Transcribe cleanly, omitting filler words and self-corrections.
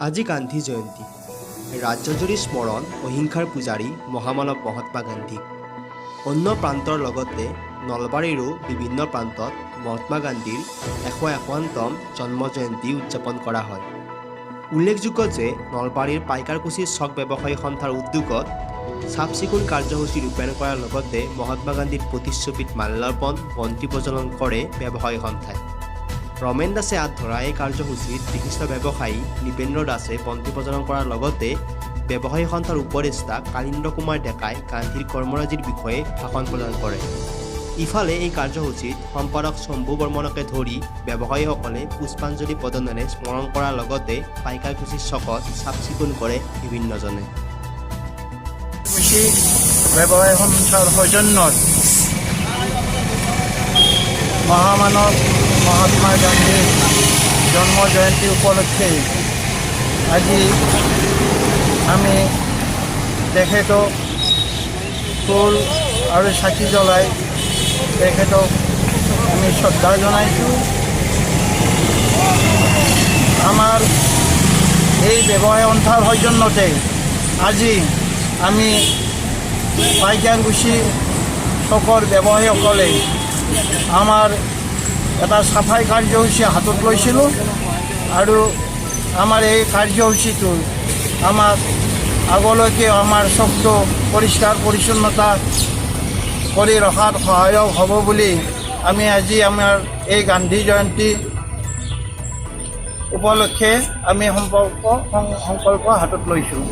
আজি গান্ধী জয়ন্তী। ৰাজ্যজুৰি স্মৰণ অহিংসাৰ পূজাৰী মহামানৱ মহাত্মা গান্ধীক। অন্য প্ৰান্তৰ লগতে নলবাৰীৰো বিভিন্ন প্ৰান্তত মহাত্মা গান্ধীৰ ১০১তম জন্ম জয়ন্তী উদযাপন কৰা হয়। উল্লেখযোগ্য যে নলবাৰীৰ পাইকাৰকুছিৰ চক ব্যৱসায়ী সন্থাৰ উদ্যোগত চাফ চিকুণ কাৰ্যসূচী ৰূপায়ণ কৰাৰ লগতে মহাত্মা গান্ধীৰ প্ৰতিচ্ছবিত মাল্যাৰ্পণ বন্তি প্ৰজ্বলন কৰে ব্যৱসায়ী সন্থাই। ৰমেন দাসে হাত ধৰা এই কাৰ্যসূচীত বিশিষ্ট ব্যৱসায়ী নিপেন্দ্ৰ দাসে বন্তি প্ৰজ্বলন কৰাৰ লগতে ব্যৱসায়ী সন্থাৰ উপদেষ্টা কালীন্দ্ৰ কুমাৰ ডেকাই গান্ধীৰ কৰ্মৰাজিৰ বিষয়ে ভাষণ প্ৰদান কৰে। ইফালে এই কাৰ্যসূচীত সম্পাদক শম্ভু বৰ্মনকে ধৰি ব্যৱসায়ীসকলে পুষ্পাঞ্জলি প্ৰদানেৰে স্মৰণ কৰাৰ লগতে পাইকাৰকুছিৰ চকত চাফ চিকুণ কৰে বিভিন্নজনে। ব্যৱসায়ী সন্থাৰ সৌজন্যত মহামানৱ মহাত্মা গান্ধীৰ জন্ম জয়ন্তী উপলক্ষে আজি আমি তেখেতক ফুল আৰু চাকি জ্বলাই তেখেতক আমি শ্ৰদ্ধা জনাইছোঁ। আমাৰ এই ব্যৱসায়ী সন্থাৰ সৌজন্যতে আজি আমি পাইকাৰকুছি চকৰ ব্যৱসায়ীসকলে আমাৰ এটা চাফাই কাৰ্যসূচী হাতত লৈছিলোঁ আৰু আমাৰ এই কাৰ্যসূচীটো আমাক আগলৈকে আমাৰ চকটো পৰিষ্কাৰ পৰিচ্ছন্নতা কৰি ৰখাত সহায়ক হ'ব বুলি আমি আজি আমাৰ এই গান্ধী জয়ন্তী উপলক্ষে আমি সংকল্প হাতত লৈছোঁ।